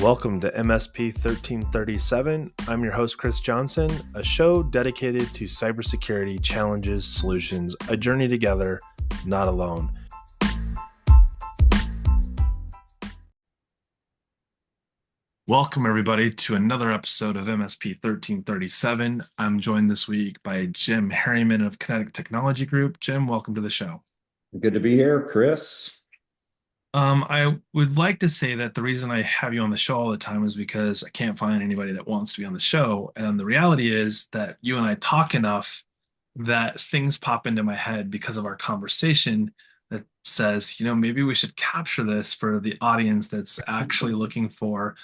Welcome to MSP 1337. I'm your host, Chris Johnson, a show dedicated to cybersecurity challenges, solutions, a journey together, not alone. Welcome, everybody, to another episode of MSP 1337. I'm joined this week by Jim Harryman of Kinetic Technology Group. Jim, welcome to the show. Good to be here, Chris. I would like to say that the reason I have you on the show all the time is because I can't find anybody that wants to be on the show. And the reality is that you and I talk enough that things pop into my head because of our conversation that says, maybe we should capture this for the audience that's actually looking for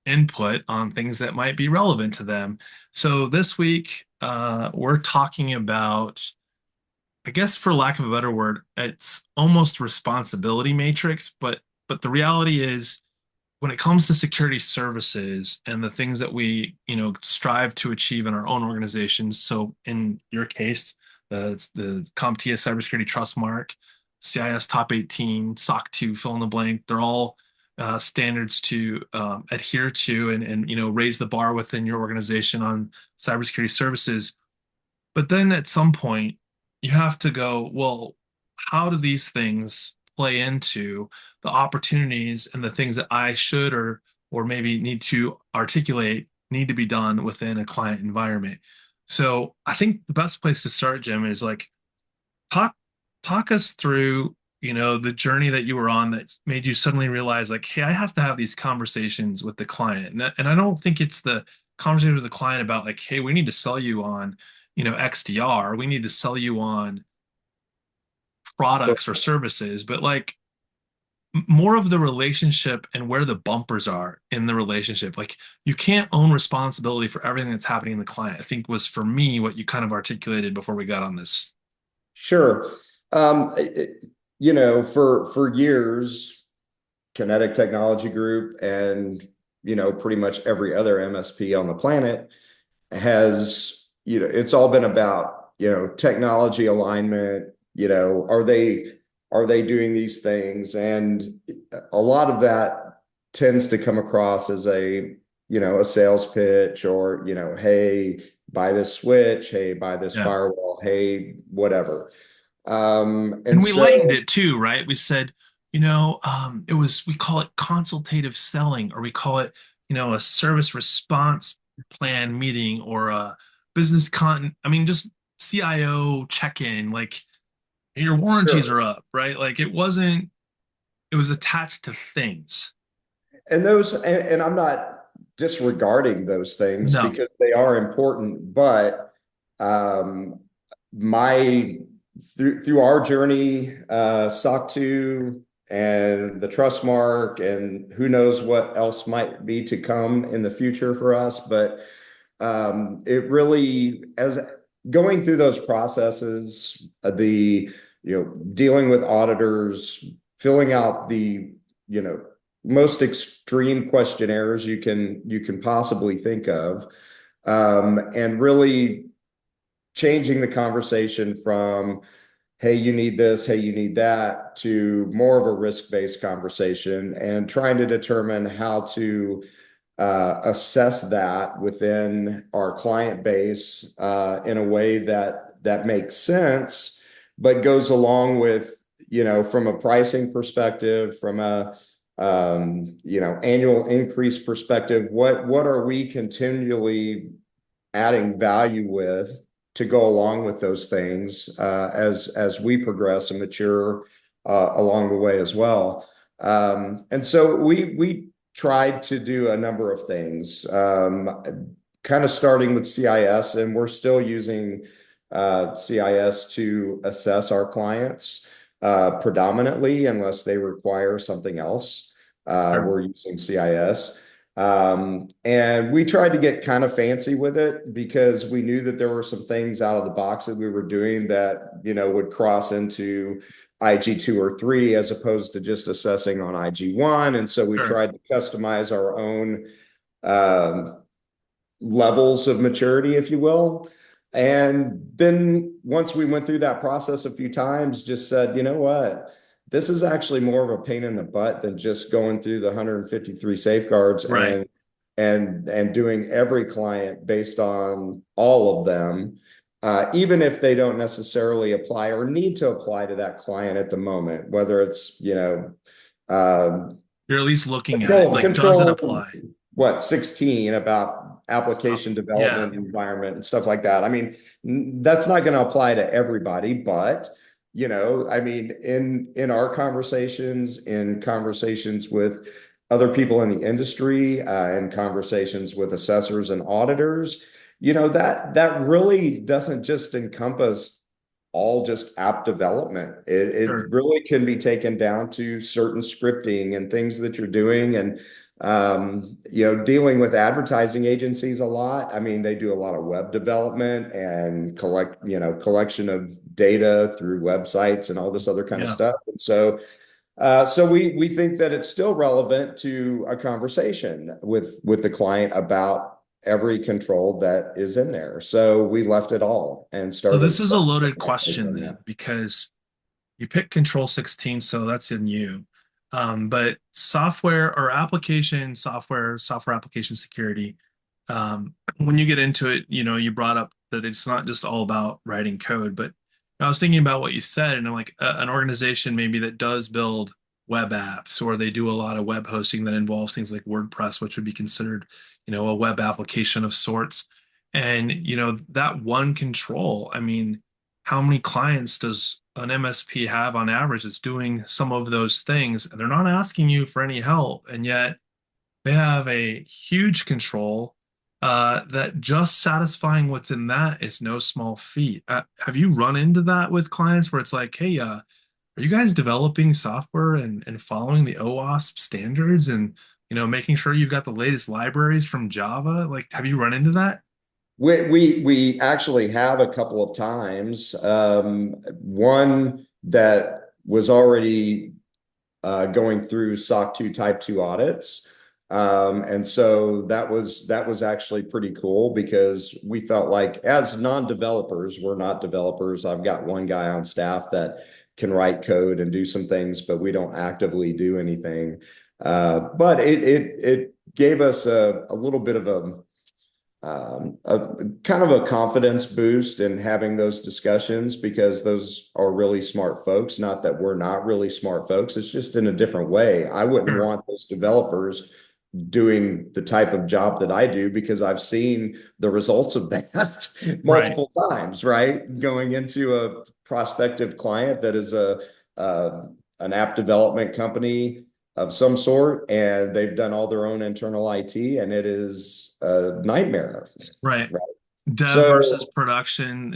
input on things that might be relevant to them. So this week, we're talking about, I guess for lack of a better word, it's almost responsibility matrix, but the reality is when it comes to security services and the things that we, strive to achieve in our own organizations. So in your case, it's the CompTIA Cybersecurity Trust Mark, CIS Top 18, SOC 2, fill in the blank. They're all standards to adhere to and raise the bar within your organization on cybersecurity services. But then at some point, you have to go, well, how do these things play into the opportunities and the things that I should or maybe need to articulate need to be done within a client environment? So I think the best place to start, Jim, is like talk talk us through, the journey that you were on that made you suddenly realize like, hey, I have to have these conversations with the client. And I don't think it's the conversation with the client about like, hey, we need to sell you on, XDR, we need to sell you on products or services, but like more of the relationship and where the bumpers are in the relationship. Like you can't own responsibility for everything that's happening in the client, I think was for me what you kind of articulated before we got on this. Sure. For years, Kinetic Technology Group and pretty much every other MSP on the planet has, it's all been about, technology alignment, are they doing these things? And a lot of that tends to come across as a sales pitch or, hey, buy this switch, hey, buy this Yeah. firewall, hey, whatever. And And we lightened so, it too, right? We said, we call it consultative selling, or we call it, a service response plan meeting or a I mean, just CIO check-in, like your warranties sure. are up, right? Like it was attached to things. And I'm not disregarding those things No. because they are important, but um, my through our journey, SOC 2 and the trust mark, and who knows what else might be to come in the future for us. But it really, as going through those processes, dealing with auditors, filling out the, you know, most extreme questionnaires you can possibly think of, and really changing the conversation from hey, you need this, hey, you need that, to more of a risk-based conversation and trying to determine how to assess that within our client base in a way that makes sense, but goes along with, from a pricing perspective, from a annual increase perspective, what are we continually adding value with to go along with those things as we progress and mature along the way as well. And so we tried to do a number of things, kind of starting with CIS, and we're still using CIS to assess our clients predominantly, unless they require something else. Sure. We're using CIS. And we tried to get kind of fancy with it because we knew that there were some things out of the box that we were doing that, would cross into IG2 or 3 as opposed to just assessing on IG1. And so we Sure. tried to customize our own um, levels of maturity, if you will. And then once we went through that process a few times, just said, you know what? this is actually more of a pain in the butt than just going through the 153 safeguards Right. and doing every client based on all of them, even if they don't necessarily apply or need to apply to that client at the moment, whether it's, You're at least looking at it. control, Like, does it control, apply? what, 16 about application Yeah, development environment and stuff like that. I mean, that's not going to apply to everybody, but I mean, in our conversations, in conversations with other people in the industry, in conversations with assessors and auditors, that really doesn't just encompass all just app development. It sure. really can be taken down to certain scripting and things that you're doing, and dealing with advertising agencies a lot. I mean, they do a lot of web development and collection of data through websites and all this other kind of Yeah. stuff. And so we think that it's still relevant to a conversation with the client about every control that is in there. So we left it all and So this started. is a loaded question then, because you pick Control 16, so that's in you. But software or application software application security, when you get into it, you brought up that it's not just all about writing code, but I was thinking about what you said, and I'm like, an organization maybe that does build web apps, or they do a lot of web hosting that involves things like WordPress, which would be considered, a web application of sorts. And, that one control, I mean, how many clients does an MSP have on average that's doing some of those things? And they're not asking you for any help, and yet they have a huge control that just satisfying what's in that is no small feat. Have you run into that with clients where it's like, hey, are you guys developing software and following the OWASP standards and making sure you've got the latest libraries from Java? Like, have you run into that? We actually have a couple of times. One that was already going through SOC 2 Type 2 audits. And so that was actually pretty cool because we felt like as non-developers, we're not developers. I've got one guy on staff that can write code and do some things, but we don't actively do anything. But it gave us a little bit of a kind of a confidence boost in having those discussions because those are really smart folks. Not that we're not really smart folks, it's just in a different way. I wouldn't Sure. want those developers doing the type of job that I do because I've seen the results of that Right. multiple times, right? Going into a prospective client that is uh, an app development company of some sort, and they've done all their own internal IT, and it is a nightmare. Right. Right. Dev versus So, production,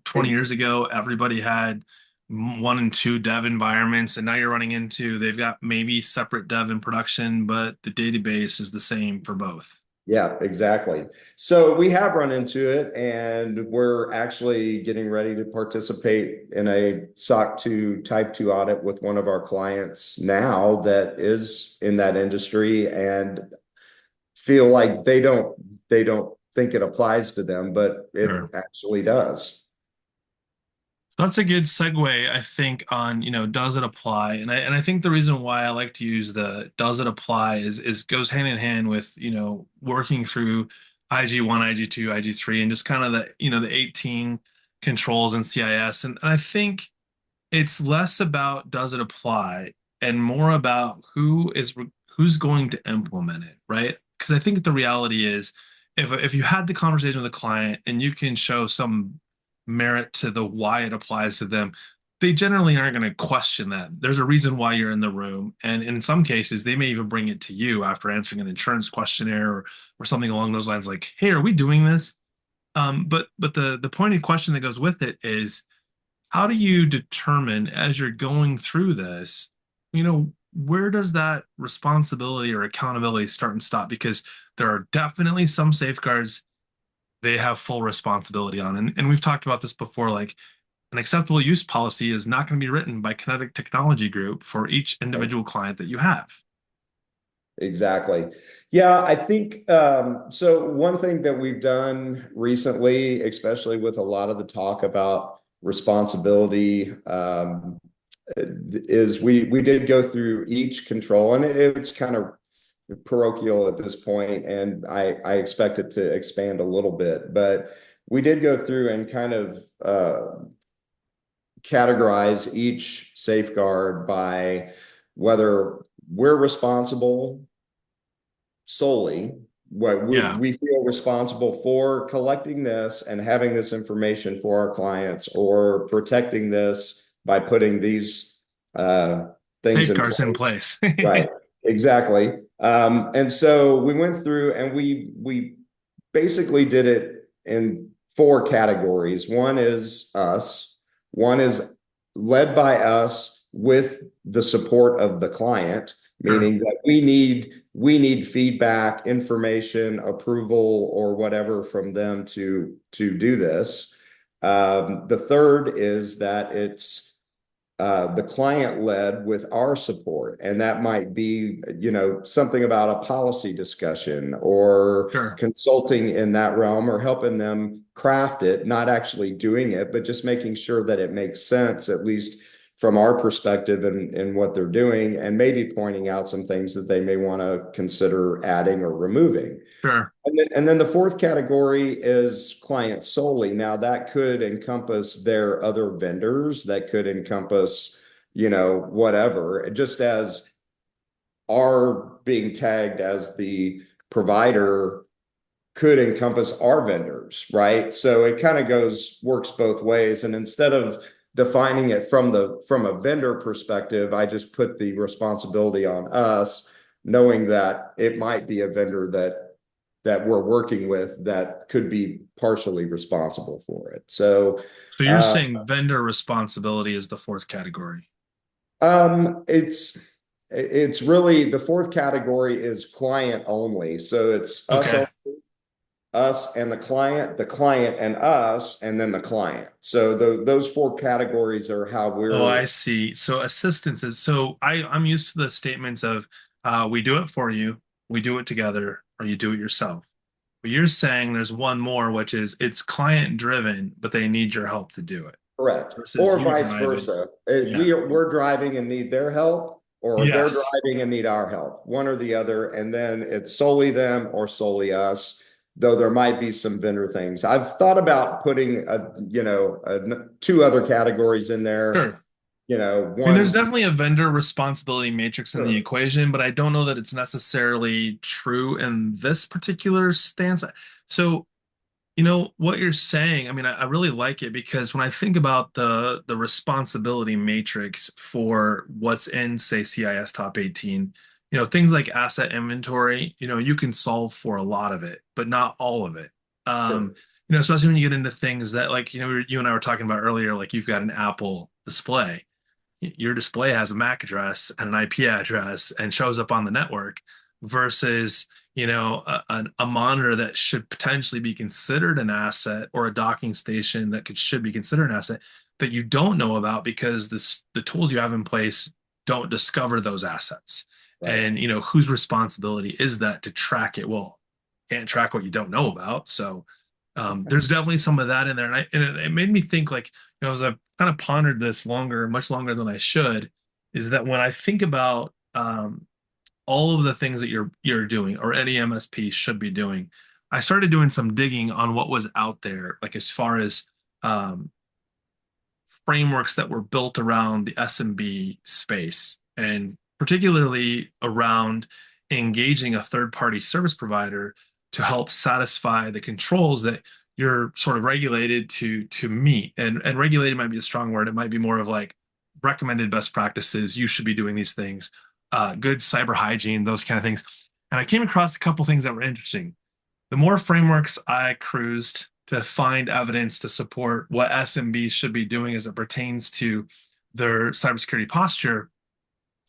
20 e- years ago, everybody had one and two dev environments, and now you're running into they've got maybe separate dev and production, but the database is the same for both. yeah, exactly. So we have run into it, and we're actually getting ready to participate in a SOC 2 Type 2 audit with one of our clients now that is in that industry and feel like they don't think it applies to them, but it Sure. actually does. So that's a good segue, I think, on, does it apply? And I think the reason why I like to use the does it apply is goes hand in hand with, working through IG1, IG2, IG3, and just kind of the 18 controls in CIS. And I think it's less about does it apply and more about who's going to implement it, right? Because I think the reality is if you had the conversation with a client and you can show some merit to the why it applies to them, they generally aren't going to question that. There's a reason why you're in the room. And in some cases, they may even bring it to you after answering an insurance questionnaire or something along those lines, like, hey, are we doing this? But the pointed question that goes with it is, how do you determine as you're going through this, where does that responsibility or accountability start and stop? Because there are definitely some safeguards they have full responsibility on. And we've talked about this before, like an acceptable use policy is not going to be written by Kinetic Technology Group for each Right. individual client that you have. Exactly. Yeah, I think so. One thing that we've done recently, especially with a lot of the talk about responsibility, is we did go through each control, and it's kind of parochial at this point, and I expect it to expand a little bit, but we did go through and kind of categorize each safeguard by whether we're responsible solely, what Yeah, we feel responsible for collecting this and having this information for our clients, or protecting this by putting these uh, things in safeguards in place. place. Right, exactly. And so we went through and we basically did it in four categories. One is us, one is led by us with the support of the client, Sure, meaning that we need feedback, information, approval, or whatever from them to do this. The third is that it's the client led with our support. And that might be, something about a policy discussion or sure, consulting in that realm, or helping them craft it, not actually doing it, but just making sure that it makes sense, at least from our perspective in what they're doing, and maybe pointing out some things that they may want to consider adding or removing. sure. And then the fourth category is client solely. Now, that could encompass their other vendors, that could encompass, whatever, just as our being tagged as the provider could encompass our vendors, right? So it kind of works both ways. And instead of defining it from a vendor perspective, I just put the responsibility on us, knowing that it might be a vendor that we're working with that could be partially responsible for it. So So you're uh, saying vendor responsibility is the fourth category. um, it's it's really, the fourth category is client only. So it's Okay. us and the client and us, and then the client. So those four categories are how Oh, we're I see. So assistance is so I'm used to the statements of we do it for you, we do it together, or you do it yourself. But you're saying there's one more, which is it's client driven, but they need your help to do it correct, versus or you vice driving. versa. Yeah. We're driving and need their help, or they're Yes. driving and need our help, one or the other. And then it's solely them or solely us, though there might be some vendor things. I've thought about putting two other categories in there. Sure. I mean, there's One, definitely a vendor responsibility matrix in the sure, equation, but I don't know that it's necessarily true in this particular stance. So, what you're saying, I mean, I really like it because when I think about the responsibility matrix for what's in, say, CIS top 18, things like asset inventory, you can solve for a lot of it, but not all of it. Um, sure, Especially when you get into things that like, you and I were talking about earlier, like you've got an Apple display. Your display has a MAC address and an IP address and shows up on the network versus a monitor that should potentially be considered an asset, or a docking station that should be considered an asset that you don't know about because the tools you have in place don't discover those assets. right. And whose responsibility is that to track it? Well, can't track what you don't know about. So there's definitely some of that in there, and it made me think like as I've kind of pondered this longer, much longer than I should, is that when I think about all of the things that you're doing or any MSP should be doing, I started doing some digging on what was out there, like as far as um, frameworks that were built around the SMB space, and particularly around engaging a third-party service provider to help satisfy the controls that you're sort of regulated to meet. And regulated might be a strong word. It might be more of like recommended best practices. You should be doing these things. Good cyber hygiene, those kind of things. And I came across a couple things that were interesting. The more frameworks I cruised to find evidence to support what SMBs should be doing as it pertains to their cybersecurity posture,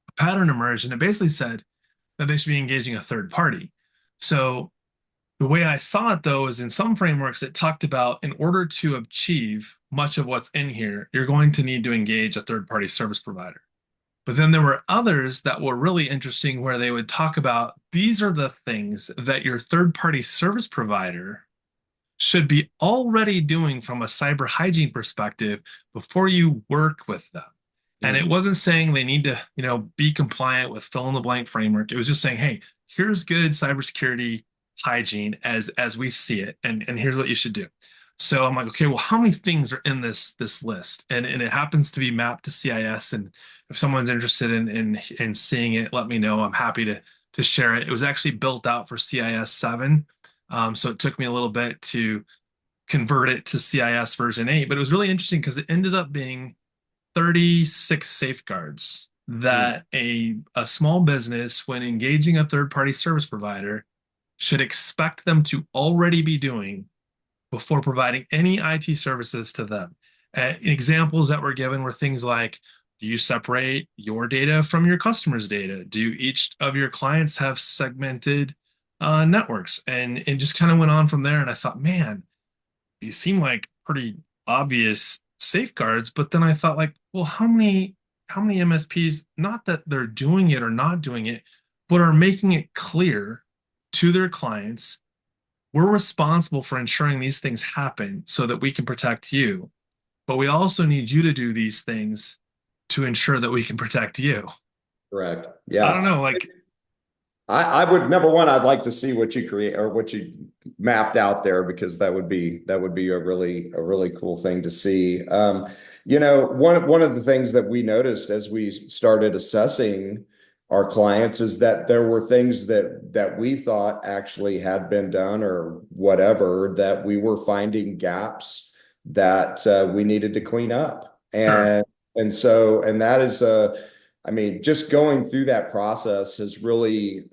a pattern emerged, and it basically said that they should be engaging a third party. So the way I saw it, though, is in some frameworks it talked about in order to achieve much of what's in here, you're going to need to engage a third party service provider. But then there were others that were really interesting where they would talk about these are the things that your third party service provider should be already doing from a cyber hygiene perspective before you work with them. And it Mm. wasn't saying they need to, be compliant with fill in the blank framework. It was just saying, hey, here's good cybersecurity hygiene as we see it, and here's what you should do. So I'm like, okay, well, how many things are in this list? And it happens to be mapped to CIS. And if someone's interested in seeing it, let me know. I'm happy to share it. It was actually built out for CIS 7. So it took me a little bit to convert it to CIS version 8, but it was really interesting because it ended up being 36 safeguards Mm. that a small business, when engaging a third party service provider, should expect them to already be doing before providing any IT services to them. Examples that were given were things like, do you separate your data from your customers' data? Do each of your clients have segmented networks? And it just kind of went on from there. And I thought, man, these seem like pretty obvious safeguards, but then I thought like, well, how many MSPs, not that they're doing it or not doing it, but are making it clear to their clients, we're responsible for ensuring these things happen so that we can protect you, but we also need you to do these things to ensure that we can protect you. Correct. I don't Yeah. know, like, I would number one, I'd like to see what you create or what you mapped out there because that would be a really cool thing to see. One of the things that we noticed as we started assessing our clients is that there were things that we thought actually had been done or whatever that we were finding gaps that we needed to clean up. sure, And that is I mean, just going through that process has really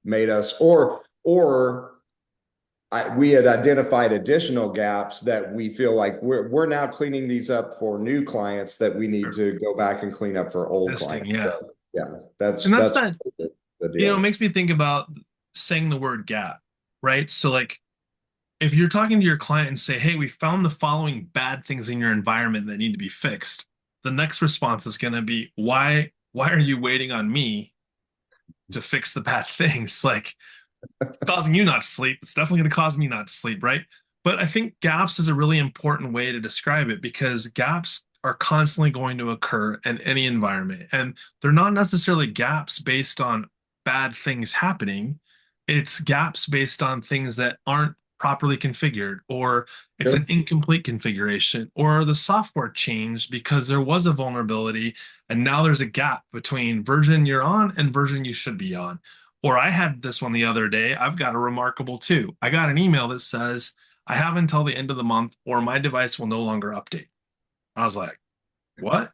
made us, we had identified additional gaps that we feel like we're now cleaning these up for new clients that we need sure. to go back and clean up for old Testing, clients. yeah. So, yeah, And that's that's that, the it deal. makes me think about saying the word gap, right? So like if you're talking to your client and say, hey, we found the following bad things in your environment that need to be fixed, the next response is going to be, why are you waiting on me to fix the bad things? Like it's causing you not to sleep. It's definitely going to cause me not to sleep, right? But I think gaps is a really important way to describe it because gaps are constantly going to occur in any environment. And they're not necessarily gaps based on bad things happening. It's gaps based on things that aren't properly configured, or it's an Sure. incomplete configuration, or the software changed because there was a vulnerability and now there's a gap between version you're on and version you should be on. Or I had this one the other day. I've got a remarkable too. I got an email that says, I have until the end of the month or my device will no longer update. I was like, what?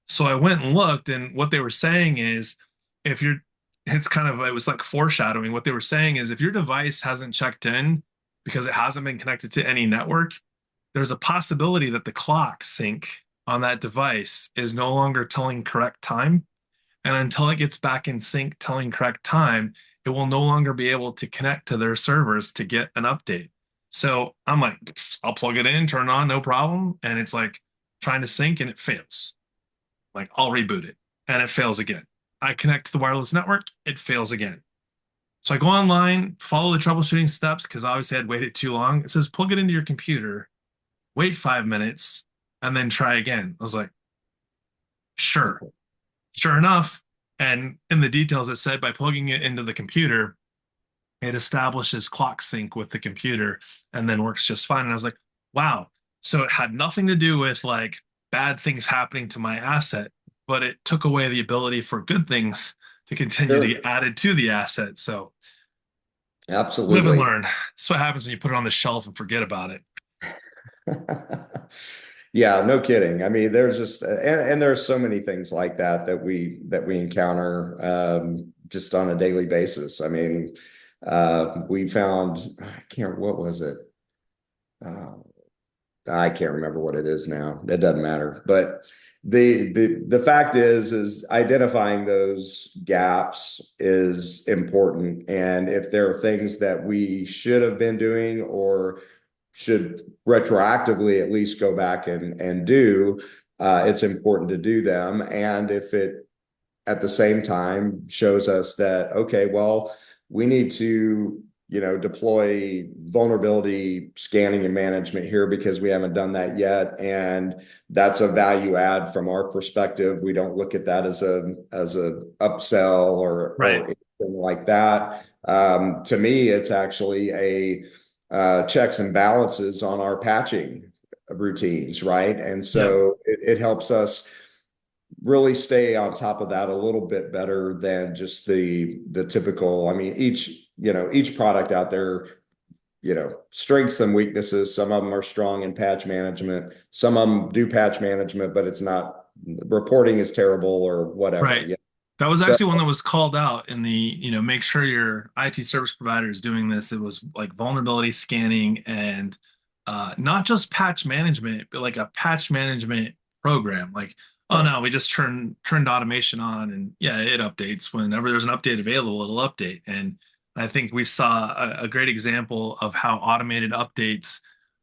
So I went and looked, and what they were saying is if you're, it was like foreshadowing. What they were saying is if your device hasn't checked in because it hasn't been connected to any network, there's a possibility that the clock sync on that device is no longer telling correct time. And until it gets back in sync telling correct time, it will no longer be able to connect to their servers to get an update. So I'm like, I'll plug it in, turn it on, no problem. And it's like trying to sync and it fails. Like I'll reboot it and it fails again. I connect to the wireless network, it fails again. So I go online, follow the troubleshooting steps because obviously I'd waited too long. It says plug it into your computer, wait 5 minutes, and then try again. I was like, sure. Sure enough, and in the details, it said by plugging it into the computer, it establishes clock sync with the computer and then works just fine. And I was like, wow. So it had nothing to do with like bad things happening to my asset, but it took away the ability for good things to continue to Sure. get added to the asset. So live and Absolutely. learn. That's what happens when you put it on the shelf and forget about it. Yeah, no kidding. I mean, there's just and there's so many things like that we encounter just on a daily basis. I mean, we found I can't what was it? Uh, I can't remember what it is now. It doesn't matter. But the fact is identifying those gaps is important. And if there are things that we should have been doing or should retroactively at least go back and do, it's important to do them. And if it at the same time shows us that, okay, well, we need to deploy vulnerability scanning and management here because we haven't done that yet. And that's a value add from our perspective. We don't look at that as a upsell or Right. anything like that. To me, it's actually a checks and balances on our patching routines, right? And Yep. so it helps us really stay on top of that a little bit better than just the typical. I mean, each product out there, strengths and weaknesses. Some of them are strong in patch management. Some of them do patch management, but it's not reporting is terrible or whatever. Right. Yeah. That was So actually one that was called out in the, make sure your IT service provider is doing this. It was like vulnerability scanning and not just patch management, but like a patch management program. Like, oh right. no, we just turned automation on and yeah, it updates. Whenever there's an update available, it'll update. And I think we saw a great example of how automated updates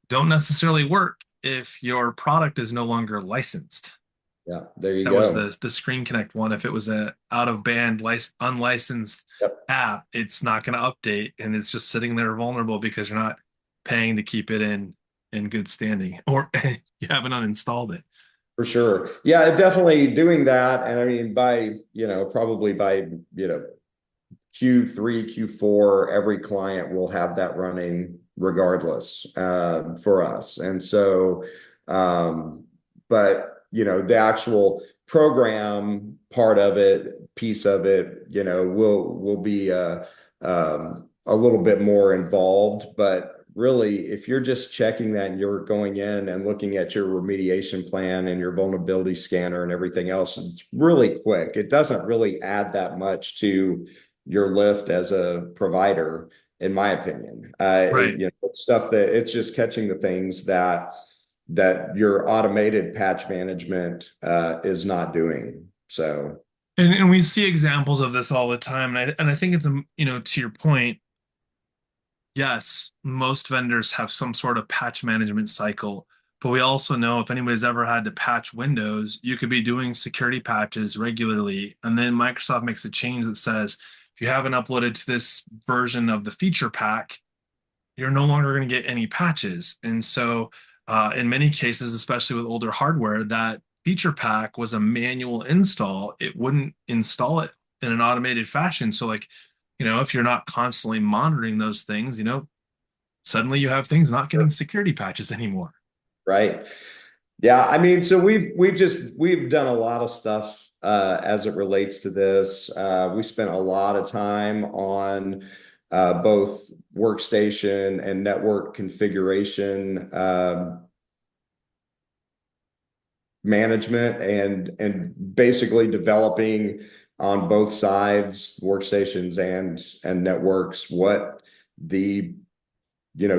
don't necessarily work if your product is no longer licensed. Yeah, there you That was go. the Screen Connect one. If it was a out of band unlicensed Yep. app, it's not going to update and it's just sitting there vulnerable because you're not paying to keep it in good standing or you haven't uninstalled it. For sure. Yeah, definitely doing that. And I mean, probably by, Q3, Q4, every client will have that running regardless for us. And so, but the actual program part of it, piece of it, will be a little bit more involved. But really, if you're just checking that and you're going in and looking at your remediation plan and your vulnerability scanner and everything else, it's really quick. It doesn't really add that much to your lift as a provider, in my opinion. Right. Stuff that it's just catching the things that your automated patch management is not doing. So, And we see examples of this all the time. And I think it's, to your point, yes, most vendors have some sort of patch management cycle, but we also know if anybody's ever had to patch Windows, you could be doing security patches regularly, and then Microsoft makes a change that says if you haven't uploaded to this version of the feature pack, you're no longer going to get any patches. And so, in many cases, especially with older hardware, that feature pack was a manual install. It wouldn't install it in an automated fashion. So, like, if you're not constantly monitoring those things, suddenly you have things not getting security patches anymore. right. Yeah, I mean, so we've done a lot of stuff as it relates to this. We spent a lot of time on both workstation and network configuration management and basically developing on both sides, workstations and networks, what the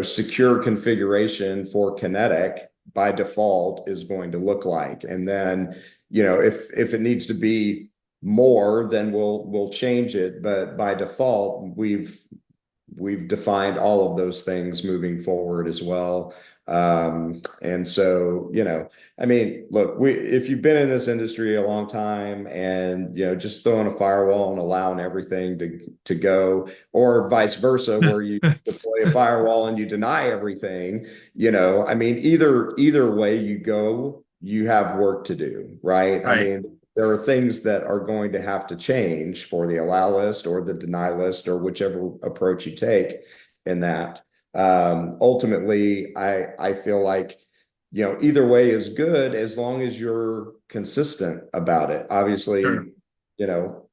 secure configuration for Kinetic by default is going to look like. And then, if it needs to be more, then we'll change it. But by default, we've defined all of those things moving forward as well. And so, I mean, look, if you've been in this industry a long time and, just throwing a firewall and allowing everything to go, or vice versa, where you deploy a firewall and you deny everything, I mean, either way you go, you have work to do, right? I Right. mean, there are things that are going to have to change for the allow list or the deny list or whichever approach you take in that. Ultimately, I feel like either way is good as long as you're consistent about it. Sure. Obviously, you know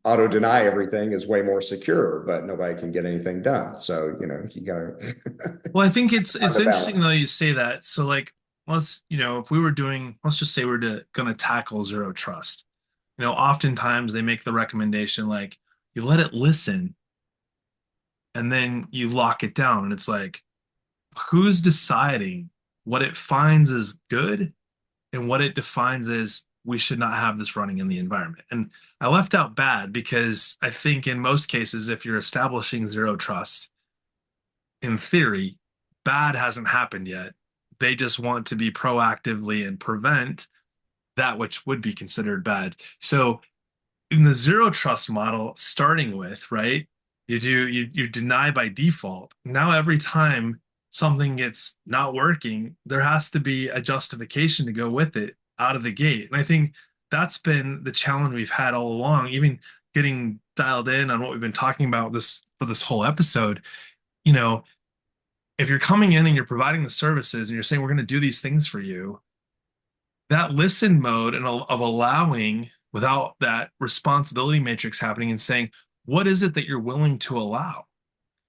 auto deny everything is way more secure, but nobody can get anything done. So you gotta Well, I think find it's the interesting though balance. you say that. So like if we were doing, let's just say gonna tackle zero trust. Oftentimes they make the recommendation like you let it listen and then you lock it down. And it's like, who's deciding what it finds as good and what it defines as we should not have this running in the environment? And I left out bad because I think in most cases, if you're establishing zero trust, in theory, bad hasn't happened yet. They just want to be proactively and prevent that which would be considered bad. So in the zero trust model, starting with, right? You deny by default. Now every time something gets not working, there has to be a justification to go with it out of the gate. And I think that's been the challenge we've had all along, even getting dialed in on what we've been talking about this for this whole episode. You know, if you're coming in and you're providing the services and you're saying we're going to do these things for you, that listen mode and of allowing without that responsibility matrix happening and saying, what is it that you're willing to allow?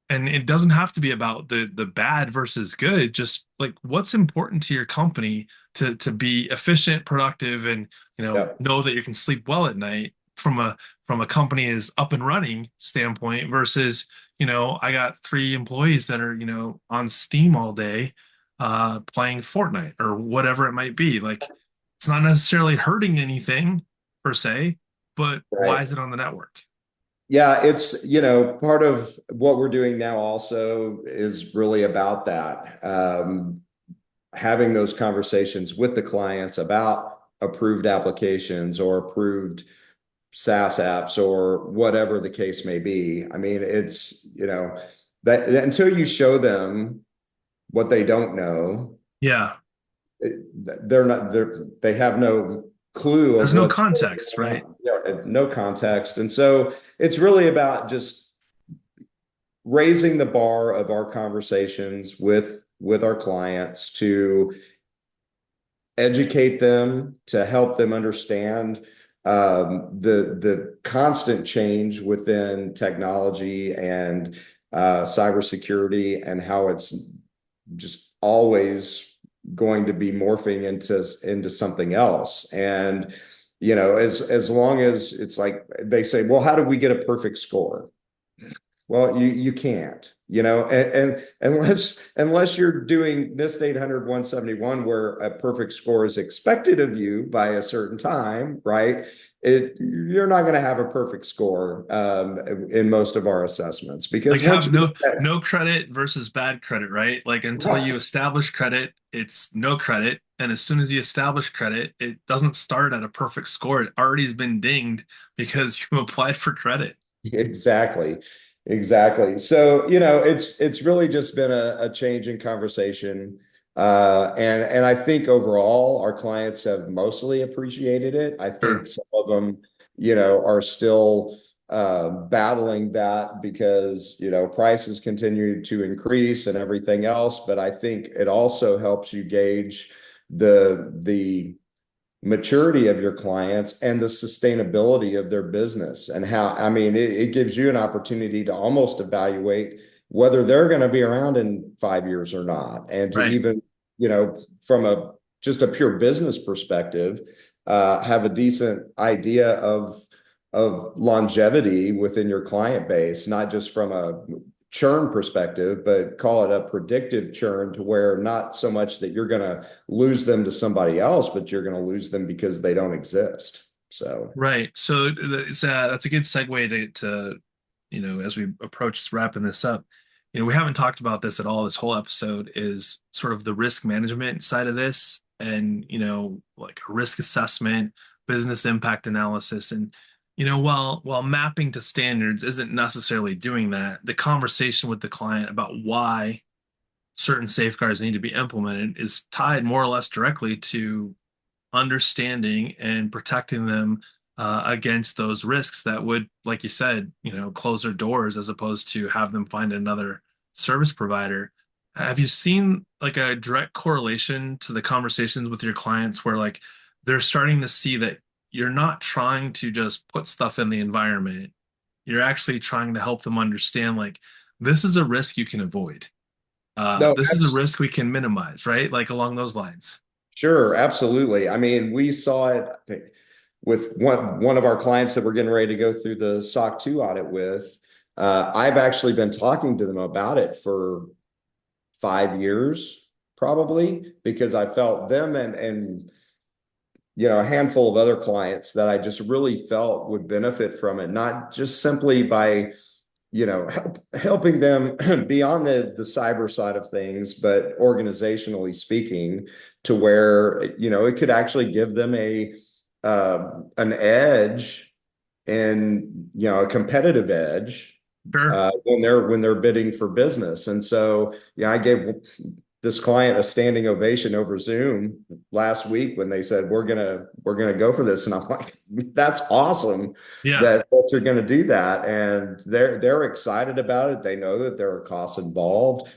And it doesn't have to be about the bad versus good, just like what's important to your company to be efficient, productive, and Yeah. know that you can sleep well at night from a company is up and running standpoint versus I got three employees that are on Steam all day playing Fortnite or whatever it might be. Like it's not necessarily hurting anything per se, but why Right. is it on the network? Yeah, it's, part of what we're doing now also is really about that. Having those conversations with the clients about approved applications or approved SaaS apps or whatever the case may be. I mean, it's, that until you show them what they don't know, Yeah, they have no clue of there's no what's context, going right? on. Yeah, no context. And so it's really about just raising the bar of our conversations with our clients to educate them, to help them understand the constant change within technology and cybersecurity and how it's just always going to be morphing into something else. And as long as it's like they say, well, how do we get a perfect score? Well, you can't, and unless you're doing NIST 800-171, where a perfect score is expected of you by a certain time, right? You're not going to have a perfect score in most of our assessments Like because once have you get that, no credit versus bad credit, right? Like until you right, establish credit, it's no credit. And as soon as you establish credit, it doesn't start at a perfect score. It already has been dinged because you applied for credit. exactly. Exactly. So, it's really just been a change in conversation. And I think overall our clients have mostly appreciated it. I Sure. think some of them, are still battling that because, prices continue to increase and everything else. But I think it also helps you gauge the maturity of your clients and the sustainability of their business and how, I mean, it gives you an opportunity to almost evaluate whether they're going to be around in 5 years or not. And to Right. even, from a just a pure business perspective, have a decent idea of longevity within your client base, not just from a churn perspective, but call it a predictive churn to where not so much that you're going to lose them to somebody else, but you're going to lose them because they don't exist. So, Right. So that's a good segue to as we approach wrapping this up. We haven't talked about this at all. This whole episode is sort of the risk management side of this and, like risk assessment, business impact analysis. And, while mapping to standards isn't necessarily doing that, the conversation with the client about why certain safeguards need to be implemented is tied more or less directly to understanding and protecting them against those risks that would, like you said, close their doors as opposed to have them find another service provider. Have you seen like a direct correlation to the conversations with your clients where like they're starting to see that you're not trying to just put stuff in the environment. You're actually trying to help them understand like this is a risk you can avoid. no, This is a that's risk we can minimize, right? Like along those lines. sure, absolutely. I mean, we saw it with one of our clients that we're getting ready to go through the SOC 2 audit with. I've actually been talking to them about it for 5 years, probably, because I felt them and a handful of other clients that I just really felt would benefit from it, not just simply by helping them beyond the cyber side of things, but organizationally speaking, to where it could actually give them an edge and a competitive edge Sure. when they're bidding for business. And so, yeah, I gave this client a standing ovation over Zoom last week when they said we're gonna go for this, and I'm like, that's awesome Yeah. that you're gonna do that, and they're excited about it. They know that there are costs involved.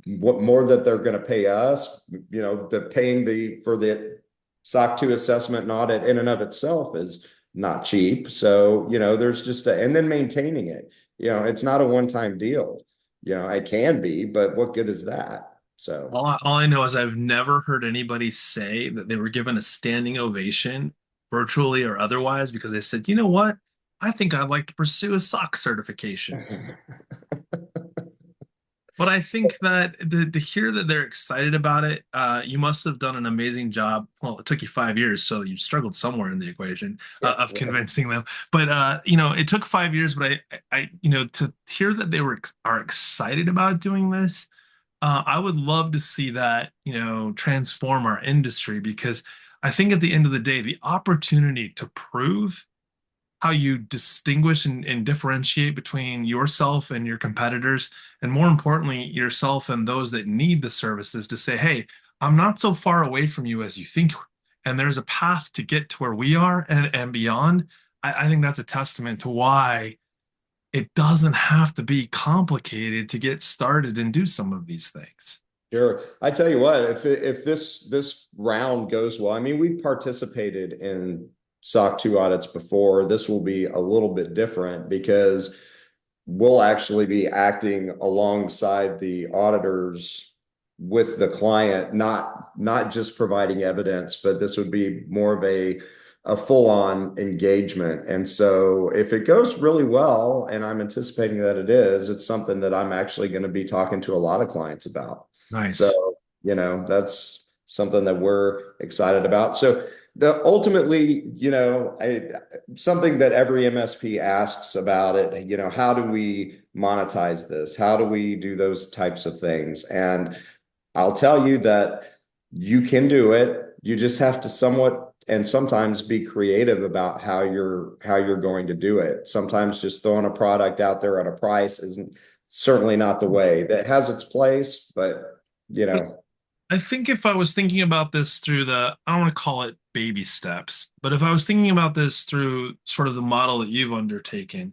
What more that they're going to pay us, the paying the for the SOC 2 assessment and audit in and of itself is not cheap. So, there's just and then maintaining it. It's not a one-time deal. It can be, but what good is that? So, All I know is I've never heard anybody say that they were given a standing ovation, virtually or otherwise, because they said, you know what? I think I'd like to pursue a SOC certification. But I think that to hear that they're excited about it, you must have done an amazing job. Well, it took you 5 years, so you struggled somewhere in the equation yeah, of right. convincing them. But it took 5 years. But to hear that they are excited about doing this, I would love to see that, transform our industry because I think at the end of the day, the opportunity to prove how you distinguish and differentiate between yourself and your competitors, and more importantly, yourself and those that need the services to say, hey, I'm not so far away from you as you think, and there's a path to get to where we are and beyond. I think that's a testament to why it doesn't have to be complicated to get started and do some of these things. Sure. I tell you what, if this round goes well, I mean, we've participated in SOC 2 audits before. This will be a little bit different because we'll actually be acting alongside the auditors with the client, not just providing evidence, but this would be more of a full-on engagement. And so if it goes really well, and I'm anticipating that it is, it's something that I'm actually going to be talking to a lot of clients about. Nice. So, that's something that we're excited about. So the ultimately, something that every MSP asks about it, how do we monetize this? How do we do those types of things? And I'll tell you that you can do it. You just have to somewhat and sometimes be creative about how you're going to do it. Sometimes just throwing a product out there at a price isn't certainly not the way. That has its place, but you know, I think if I was thinking about this through I don't want to call it baby steps, but if I was thinking about this through sort of the model that you've undertaken,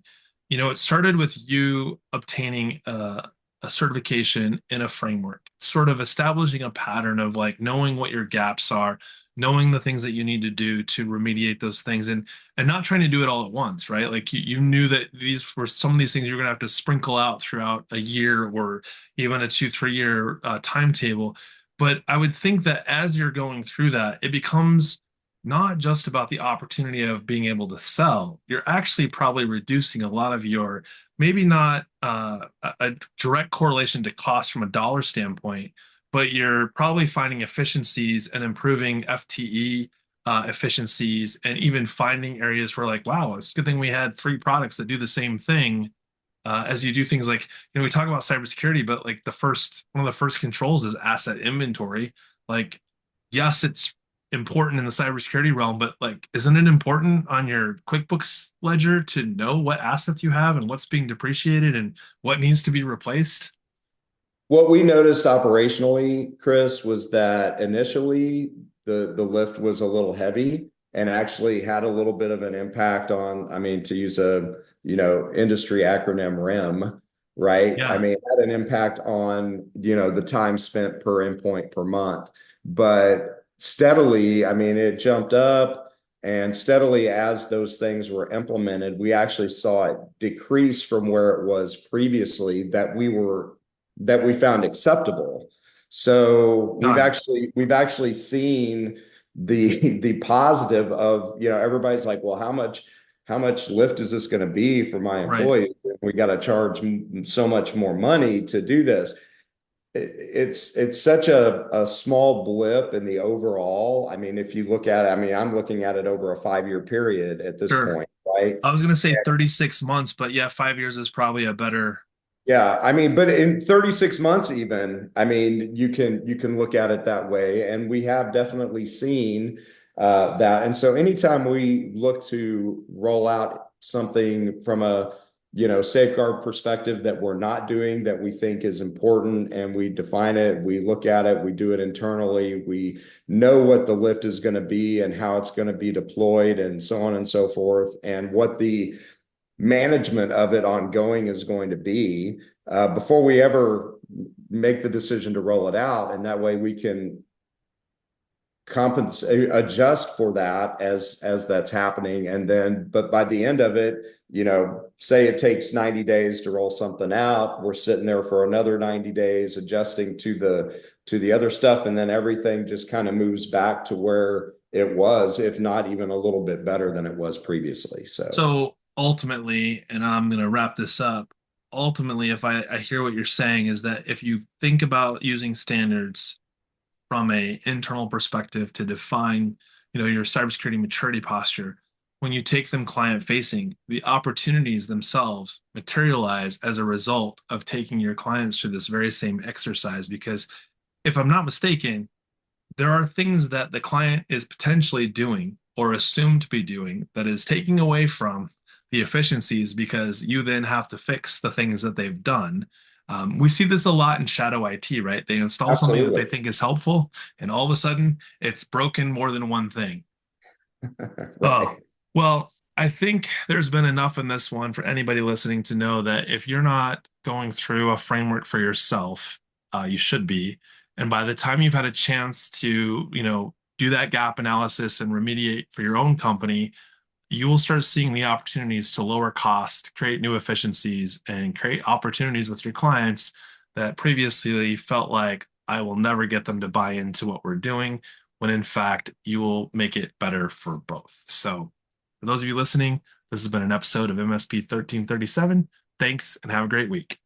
it started with you obtaining a certification in a framework, sort of establishing a pattern of like knowing what your gaps are, knowing the things that you need to do to remediate those things, and not trying to do it all at once, right? Like you knew that these were some of these things you're going to have to sprinkle out throughout a year or even a 2, 3 year timetable. But I would think that as you're going through that, it becomes not just about the opportunity of being able to sell. You're actually probably reducing a lot of your, maybe not a direct correlation to cost from a dollar standpoint, but you're probably finding efficiencies and improving FTE efficiencies and even finding areas where like, wow, it's a good thing we had three products that do the same thing as you do things like, we talk about cybersecurity, but like one of the first controls is asset inventory. Like, yes, it's important in the cybersecurity realm, but like, isn't it important on your QuickBooks ledger to know what assets you have and what's being depreciated and what needs to be replaced? what we noticed operationally, Chris, was that initially the lift was a little heavy and actually had a little bit of an impact on, I mean, to use a, industry acronym REM, right? I Yeah, mean, it had an impact on, the time spent per endpoint per month. But steadily, I mean, it jumped up. And steadily, as those things were implemented, we actually saw it decrease from where it was previously that we found acceptable. So we've got it. actually we've actually seen the positive of, everybody's like, well, how much lift is this going to be for my Right. employees? We got to charge so much more money to do this. It's such a small blip in the overall. I mean, if you look at it, I mean, I'm looking at it over a 5 year period at this Sure. point, right? I was going to say 36 months, but yeah, 5 years is probably a better. Yeah, I mean, but in 36 months even, I mean, you can look at it that way. And we have definitely seen that. And so anytime we look to roll out something from a, safeguard perspective that we're not doing that we think is important, and we define it, we look at it, we do it internally, we know what the lift is going to be and how it's going to be deployed and so on and so forth, and what the management of it ongoing is going to be before we ever make the decision to roll it out. And that way we can compensate, adjust for that as that's happening. And then, but by the end of it, say it takes 90 days to roll something out, we're sitting there for another 90 days adjusting to the other stuff, and then everything just kind of moves back to where it was, if not even a little bit better than it was previously. So So ultimately, and I'm going to wrap this up, ultimately, if I hear what you're saying is that if you think about using standards from a internal perspective to define, your cybersecurity maturity posture, when you take them client facing, the opportunities themselves materialize as a result of taking your clients through this very same exercise. Because if I'm not mistaken, there are things that the client is potentially doing or assumed to be doing that is taking away from the efficiencies because you then have to fix the things that they've done. We see this a lot in shadow IT, right? They install something that they absolutely. think is helpful, and all of a sudden it's broken more than one thing. Oh, Right. well, I think there's been enough in this one for anybody listening to know that if you're not going through a framework for yourself, you should be. And by the time you've had a chance to, do that gap analysis and remediate for your own company, you will start seeing the opportunities to lower cost, create new efficiencies, and create opportunities with your clients that previously felt like I will never get them to buy into what we're doing, when in fact, you will make it better for both. So, for those of you listening, this has been an episode of MSP 1337. Thanks and have a great week.